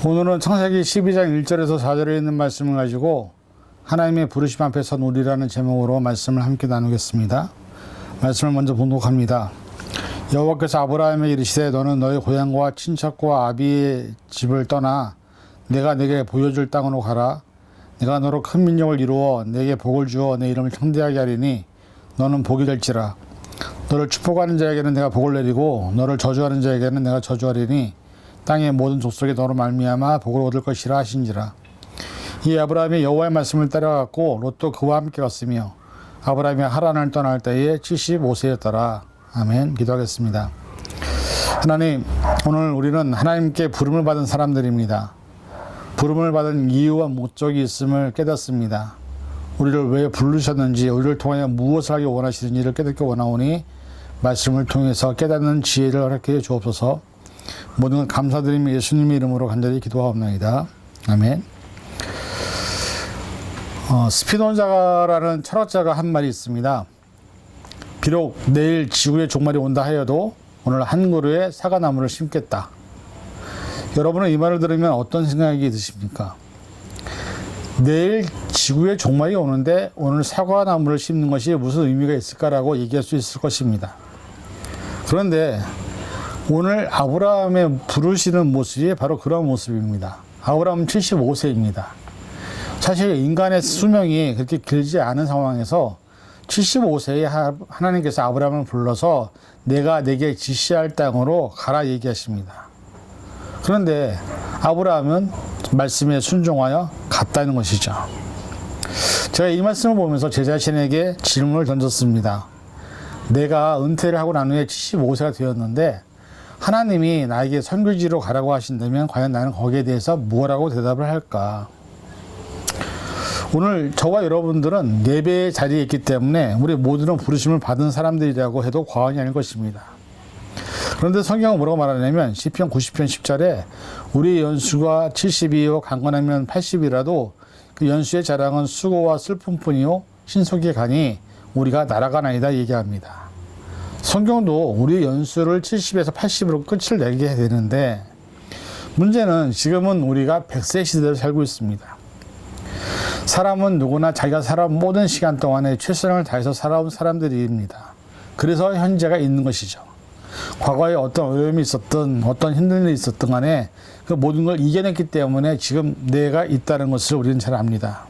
오늘은 창세기 12장 1절에서 4절에 있는 말씀을 가지고 하나님의 부르심 앞에 선 우리라는 제목으로 말씀을 함께 나누겠습니다. 말씀을 먼저 봉독합니다. 여호와께서 아브라함에게 이르시되 너는 너의 고향과 친척과 아비의 집을 떠나 내가 내게 보여줄 땅으로 가라. 내가 너로 큰 민족을 이루어 내게 복을 주어 내 이름을 창대하게 하리니 너는 복이 될지라. 너를 축복하는 자에게는 내가 복을 내리고 너를 저주하는 자에게는 내가 저주하리니 땅의 모든 족속에 너로 말미암아 복을 얻을 것이라 하신지라. 이 아브라함이 여호와의 말씀을 따라갔고 롯도 그와 함께 갔으며 아브라함이 하란을 떠날 때에 75세였더라. 아멘. 기도하겠습니다. 하나님, 오늘 우리는 하나님께 부름을 받은 사람들입니다. 부름을 받은 이유와 목적이 있음을 깨닫습니다. 우리를 왜 부르셨는지, 우리를 통하여 무엇을 하기 원하시는지를 깨닫기 원하오니 말씀을 통해서 깨닫는 지혜를 허락해 주옵소서. 모든 걸 감사드리며 예수님의 이름으로 간절히 기도하옵나이다. 아멘. 스피노자라는 철학자가 한 말이 있습니다. 비록 내일 지구의 종말이 온다 하여도 오늘 한 그루의 사과나무를 심겠다. 여러분은 이 말을 들으면 어떤 생각이 드십니까? 내일 지구의 종말이 오는데 오늘 사과나무를 심는 것이 무슨 의미가 있을까라고 얘기할 수 있을 것입니다. 그런데 오늘 아브라함의 부르시는 모습이 바로 그런 모습입니다. 아브라함은 75세입니다. 사실 인간의 수명이 그렇게 길지 않은 상황에서 75세에 하나님께서 아브라함을 불러서 내가 내게 지시할 땅으로 가라 얘기하십니다. 그런데 아브라함은 말씀에 순종하여 갔다는 것이죠. 제가 이 말씀을 보면서 제 자신에게 질문을 던졌습니다. 내가 은퇴를 하고 난 후에 75세가 되었는데 하나님이 나에게 선교지로 가라고 하신다면 과연 나는 거기에 대해서 뭐라고 대답을 할까? 오늘 저와 여러분들은 예배의 자리에 있기 때문에 우리 모두는 부르심을 받은 사람들이라고 해도 과언이 아닐 것입니다. 그런데 성경은 뭐라고 말하냐면 시편 90편 10절에 우리 연수가 70이요 강건하면 80이라도 그 연수의 자랑은 수고와 슬픔뿐이요 신속히 가니 우리가 날아가나이다 얘기합니다. 성경도 우리 연수를 70에서 80으로 끝을 내게 되는데 문제는 지금은 우리가 100세 시대를 살고 있습니다. 사람은 누구나 자기가 살아온 모든 시간 동안에 최선을 다해서 살아온 사람들입니다. 그래서 현재가 있는 것이죠. 과거에 어떤 어려움이 있었든 어떤 힘든 일이 있었든 간에 그 모든 걸 이겨냈기 때문에 지금 내가 있다는 것을 우리는 잘 압니다.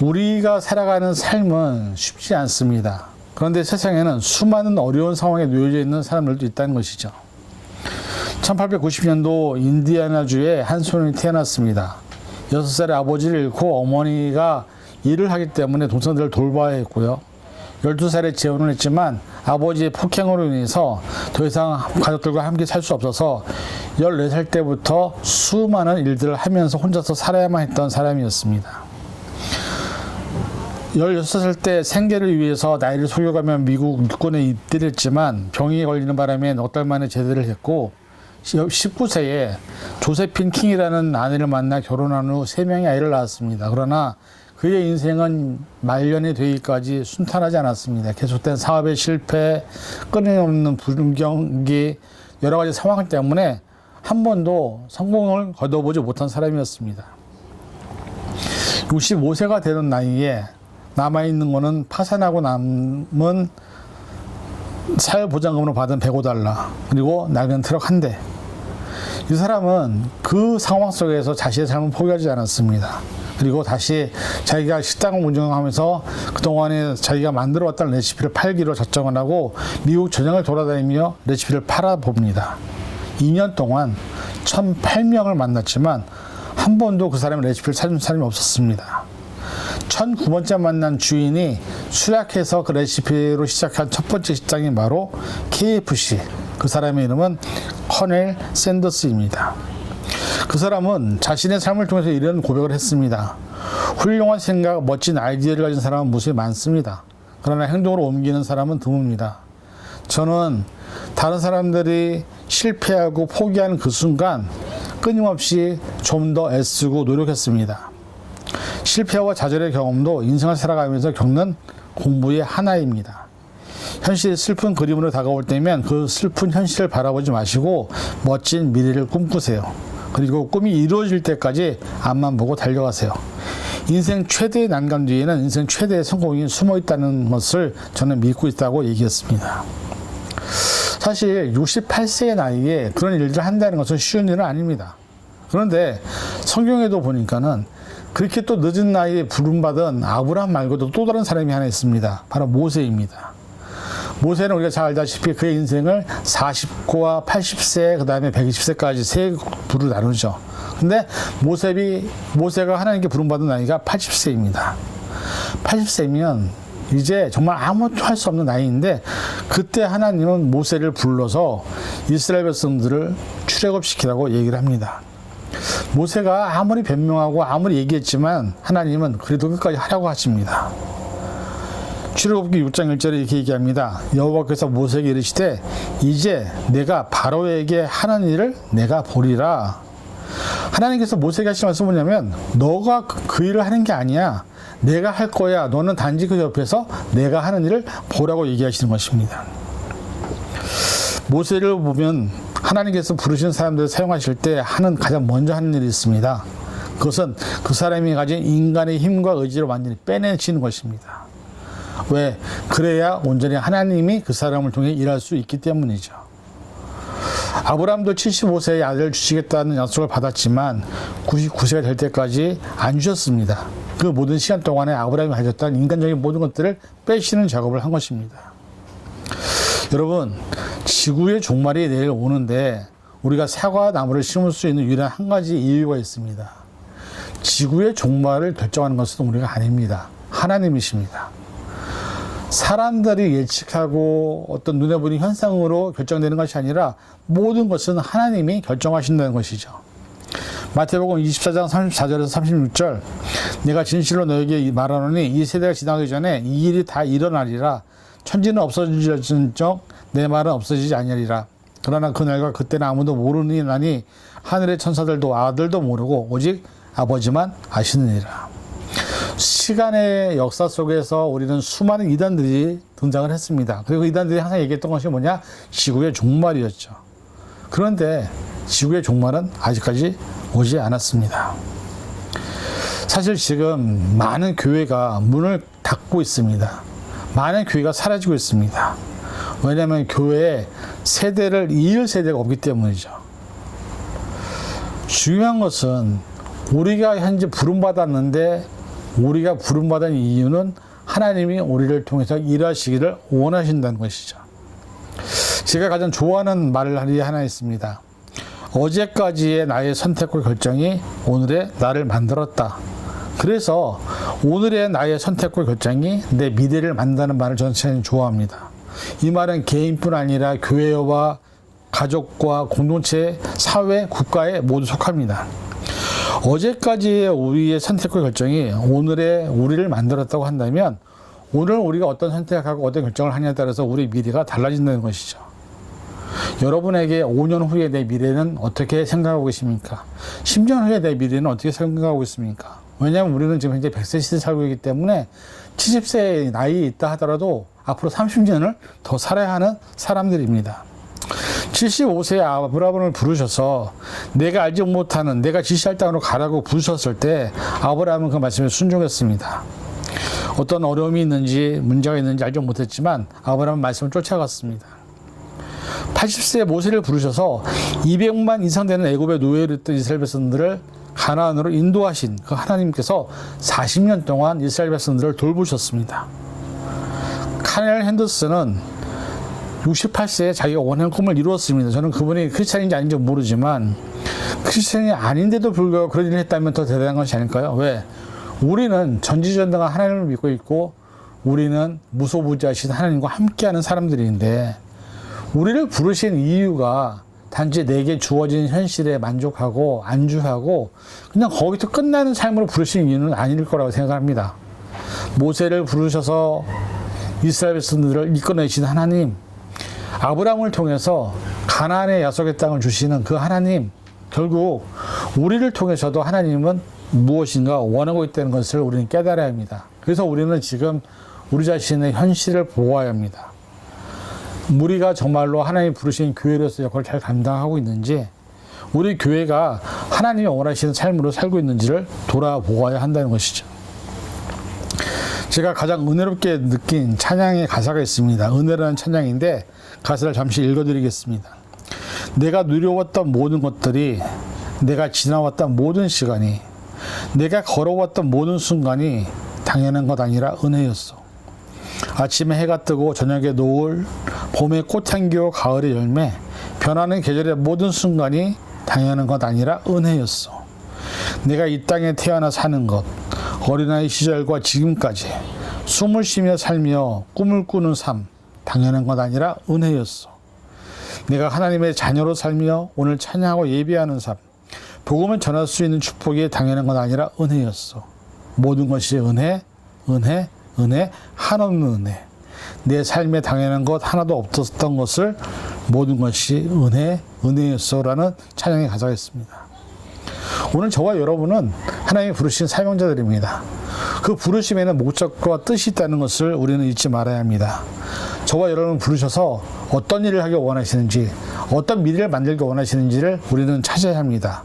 우리가 살아가는 삶은 쉽지 않습니다. 그런데 세상에는 수많은 어려운 상황에 놓여져 있는 사람들도 있다는 것이죠. 1890년도 인디애나주에 한 소년이 태어났습니다. 6살의 아버지를 잃고 어머니가 일을 하기 때문에 동생들을 돌봐야 했고요. 12살에 재혼을 했지만 아버지의 폭행으로 인해서 더 이상 가족들과 함께 살 수 없어서 14살 때부터 수많은 일들을 하면서 혼자서 살아야만 했던 사람이었습니다. 16살 때 생계를 위해서 나이를 속여가며 미국 육군에 입대를 했지만 병이 걸리는 바람에 넉 달 만에 제대를 했고 19세에 조세핀 킹이라는 아내를 만나 결혼한 후 3명의 아이를 낳았습니다. 그러나 그의 인생은 말년이 되기까지 순탄하지 않았습니다. 계속된 사업의 실패, 끊임없는 불경기, 여러 가지 상황 때문에 한 번도 성공을 거둬보지 못한 사람이었습니다. 65세가 되는 나이에 남아있는 거는 파산하고 남은 사회보장금으로 받은 $105 그리고 낡은 트럭 한 대. 이 사람은 그 상황 속에서 자신의 삶을 포기하지 않았습니다. 그리고 다시 자기가 식당을 운영하면서 그동안에 자기가 만들어왔다는 레시피를 팔기로 작정을 하고 미국 전역을 돌아다니며 레시피를 팔아봅니다. 2년 동안 1,008명을 만났지만 한 번도 그 사람의 레시피를 사준 사람이 없었습니다. 1009번째 만난 주인이 수락해서 그 레시피로 시작한 첫 번째 식당이 바로 KFC. 그 사람의 이름은 커넬 샌더스입니다. 그 사람은 자신의 삶을 통해서 이런 고백을 했습니다. 훌륭한 생각, 멋진 아이디어를 가진 사람은 무수히 많습니다. 그러나 행동으로 옮기는 사람은 드뭅니다. 저는 다른 사람들이 실패하고 포기하는 그 순간 끊임없이 좀 더 애쓰고 노력했습니다. 실패와 좌절의 경험도 인생을 살아가면서 겪는 공부의 하나입니다. 현실이 슬픈 그림으로 다가올 때면 그 슬픈 현실을 바라보지 마시고 멋진 미래를 꿈꾸세요. 그리고 꿈이 이루어질 때까지 앞만 보고 달려가세요. 인생 최대의 난관 뒤에는 인생 최대의 성공이 숨어 있다는 것을 저는 믿고 있다고 얘기했습니다. 사실 68세의 나이에 그런 일들을 한다는 것은 쉬운 일은 아닙니다. 그런데 성경에도 보니까는 그렇게 또 늦은 나이에 부름받은 아브라함 말고도 또 다른 사람이 하나 있습니다. 바로 모세입니다. 모세는 우리가 잘 알다시피 그의 인생을 40과 80세, 그 다음에 120세까지 세 부로 나누죠. 근데 모세가 하나님께 부름받은 나이가 80세입니다. 80세면 이제 정말 아무것도 할 수 없는 나이인데, 그때 하나님은 모세를 불러서 이스라엘 백성들을 출애굽시키라고 얘기를 합니다. 모세가 아무리 변명하고 아무리 얘기했지만 하나님은 그래도 끝까지 하라고 하십니다. 출애굽기 6장 1절에 이렇게 얘기합니다. 여호와께서 모세에게 이르시되 이제 내가 바로에게 하는 일을 내가 보리라. 하나님께서 모세에게 하신 말씀은 뭐냐면, 너가 그 일을 하는 게 아니야. 내가 할 거야. 너는 단지 그 옆에서 내가 하는 일을 보라고 얘기하시는 것입니다. 모세를 보면 하나님께서 부르신 사람들을 사용하실 때 가장 먼저 하는 일이 있습니다. 그것은 그 사람이 가진 인간의 힘과 의지를 완전히 빼내치는 것입니다. 왜? 그래야 온전히 하나님이 그 사람을 통해 일할 수 있기 때문이죠. 아브라함도 75세에 아들을 주시겠다는 약속을 받았지만 99세가 될 때까지 안 주셨습니다. 그 모든 시간 동안에 아브라함이 가졌던 인간적인 모든 것들을 빼시는 작업을 한 것입니다. 여러분, 지구의 종말이 내일 오는데 우리가 사과 나무를 심을 수 있는 유일한 한 가지 이유가 있습니다. 지구의 종말을 결정하는 것은 우리가 아닙니다. 하나님이십니다. 사람들이 예측하고 어떤 눈에 보이는 현상으로 결정되는 것이 아니라 모든 것은 하나님이 결정하신다는 것이죠. 마태복음 24장 34절에서 36절, 내가 진실로 너에게 말하노니 이 세대가 지나기 전에 이 일이 다 일어나리라. 천지는 없어질진적 내 말은 없어지지 아니하리라. 그러나 그날과 그때는 아무도 모르니 나니 하늘의 천사들도 아들도 모르고 오직 아버지만 아시느니라. 시간의 역사 속에서 우리는 수많은 이단들이 등장을 했습니다. 그리고 이단들이 항상 얘기했던 것이 뭐냐? 지구의 종말이었죠. 그런데 지구의 종말은 아직까지 오지 않았습니다. 사실 지금 많은 교회가 문을 닫고 있습니다. 많은 교회가 사라지고 있습니다. 왜냐하면 교회에 세대를 이을 세대가 없기 때문이죠. 중요한 것은 우리가 현재 부름받았는데, 우리가 부름받은 이유는 하나님이 우리를 통해서 일하시기를 원하신다는 것이죠. 제가 가장 좋아하는 말이 하나 있습니다. 어제까지의 나의 선택과 결정이 오늘의 나를 만들었다. 그래서 오늘의 나의 선택과 결정이 내 미래를 만든다는 말을 저는 참 좋아합니다. 이 말은 개인뿐 아니라 교회와 가족과 공동체, 사회, 국가에 모두 속합니다. 어제까지의 우리의 선택과 결정이 오늘의 우리를 만들었다고 한다면, 오늘 우리가 어떤 선택하고 어떤 결정을 하냐에 따라서 우리의 미래가 달라진다는 것이죠. 여러분에게 5년 후에 내 미래는 어떻게 생각하고 계십니까? 10년 후에 내 미래는 어떻게 생각하고 있습니까? 왜냐하면 우리는 지금 현재 100세 시대에 살고 있기 때문에 70세의 나이에 있다 하더라도 앞으로 30년을 더 살아야 하는 사람들입니다. 75세의 아브라함을 부르셔서 내가 알지 못하는, 내가 지시할 땅으로 가라고 부르셨을 때 아브라함은 그 말씀에 순종했습니다. 어떤 어려움이 있는지 문제가 있는지 알지 못했지만 아브라함은 말씀을 쫓아갔습니다. 80세의 모세를 부르셔서 200만 이상 되는 애굽의 노예로 있던 이스라엘 백성들을 가나안으로 인도하신 그 하나님께서 40년 동안 이스라엘 백성들을 돌보셨습니다. 카넬 핸더슨은 68세에 자기가 원하는 꿈을 이루었습니다. 저는 그분이 크리스찬인지 아닌지 모르지만 크리스찬이 아닌데도 불구하고 그런 일을 했다면 더 대단한 것이 아닐까요? 왜? 우리는 전지전능한 하나님을 믿고 있고 우리는 무소부지하신 하나님과 함께하는 사람들인데, 우리를 부르신 이유가 단지 내게 주어진 현실에 만족하고 안주하고 그냥 거기서 끝나는 삶으로 부르신 이유는 아닐 거라고 생각합니다. 모세를 부르셔서 이스라엘 백성들을 이끌어내신 하나님, 아브라함을 통해서 가나안의 약속의 땅을 주시는 그 하나님, 결국 우리를 통해서도 하나님은 무엇인가 원하고 있다는 것을 우리는 깨달아야 합니다. 그래서 우리는 지금 우리 자신의 현실을 보아야 합니다. 우리가 정말로 하나님 부르신 교회로서 역할을 잘 감당하고 있는지, 우리 교회가 하나님이 원하시는 삶으로 살고 있는지를 돌아보아야 한다는 것이죠. 제가 가장 은혜롭게 느낀 찬양의 가사가 있습니다. 은혜라는 찬양인데 가사를 잠시 읽어드리겠습니다. 내가 누려왔던 모든 것들이, 내가 지나왔던 모든 시간이, 내가 걸어왔던 모든 순간이 당연한 것 아니라 은혜였어. 아침에 해가 뜨고 저녁에 노을, 봄에 꽃향기와 가을의 열매, 변하는 계절의 모든 순간이 당연한 것 아니라 은혜였어. 내가 이 땅에 태어나 사는 것, 어린아이 시절과 지금까지 숨을 쉬며 살며 꿈을 꾸는 삶, 당연한 것 아니라 은혜였어. 내가 하나님의 자녀로 살며 오늘 찬양하고 예배하는 삶, 복음을 전할 수 있는 축복이 당연한 것 아니라 은혜였어. 모든 것이 은혜, 은혜, 은혜, 한없는 은혜. 내 삶에 당연한 것 하나도 없었던 것을 모든 것이 은혜, 은혜였어라는 찬양의 가사가 있습니다. 오늘 저와 여러분은 하나님이 부르신 사명자들입니다. 그 부르심에는 목적과 뜻이 있다는 것을 우리는 잊지 말아야 합니다. 저와 여러분을 부르셔서 어떤 일을 하기 원하시는지, 어떤 미래를 만들기 원하시는지를 우리는 찾아야 합니다.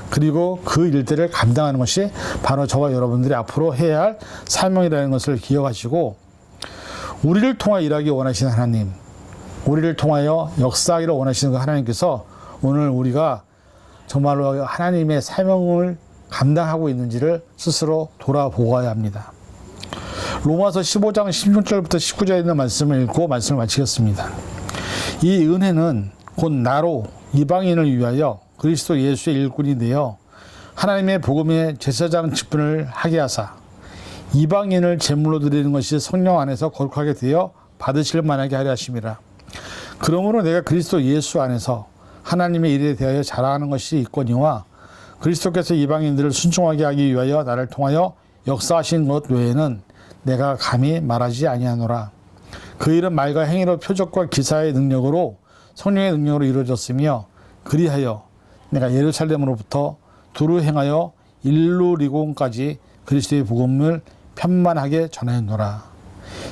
그리고 그 일들을 감당하는 것이 바로 저와 여러분들이 앞으로 해야 할 사명이라는 것을 기억하시고, 우리를 통하여 일하기 원하시는 하나님, 우리를 통하여 역사하기를 원하시는 그 하나님께서 오늘 우리가 정말로 하나님의 사명을 감당하고 있는지를 스스로 돌아보아야 합니다. 로마서 15장 16절부터 19절에 있는 말씀을 읽고 말씀을 마치겠습니다. 이 은혜는 곧 나로 이방인을 위하여 그리스도 예수의 일꾼이 되어 하나님의 복음의 제사장 직분을 하게 하사 이방인을 제물로 드리는 것이 성령 안에서 거룩하게 되어 받으실 만하게 하려 하심이라. 그러므로 내가 그리스도 예수 안에서 하나님의 일에 대하여 자랑하는 것이 있거니와 그리스도께서 이방인들을 순종하게 하기 위하여 나를 통하여 역사하신 것 외에는 내가 감히 말하지 아니하노라. 그 일은 말과 행위로 표적과 기사의 능력으로 성령의 능력으로 이루어졌으며 그리하여 내가 예루살렘으로부터 두루 행하여 일루리곤까지 그리스도의 복음을 편만하게 전하였노라.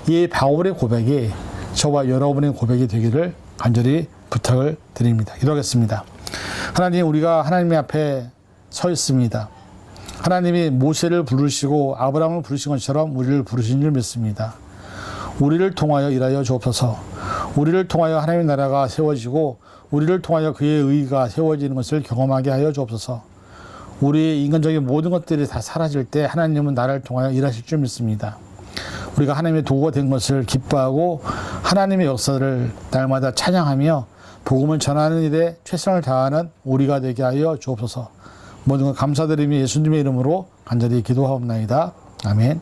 이 바울의 고백이 저와 여러분의 고백이 되기를 간절히 부탁을 드립니다. 기도하겠습니다. 하나님, 우리가 하나님의 앞에 서 있습니다. 하나님이 모세를 부르시고 아브라함을 부르신 것처럼 우리를 부르신 줄 믿습니다. 우리를 통하여 일하여 주옵소서. 우리를 통하여 하나님의 나라가 세워지고 우리를 통하여 그의 의가 세워지는 것을 경험하게 하여 주옵소서. 우리의 인간적인 모든 것들이 다 사라질 때 하나님은 나를 통하여 일하실 줄 믿습니다. 우리가 하나님의 도구가 된 것을 기뻐하고 하나님의 역사를 날마다 찬양하며 복음을 전하는 일에 최선을 다하는 우리가 되게 하여 주옵소서. 모든 것 감사드리며 예수님의 이름으로 간절히 기도하옵나이다. 아멘.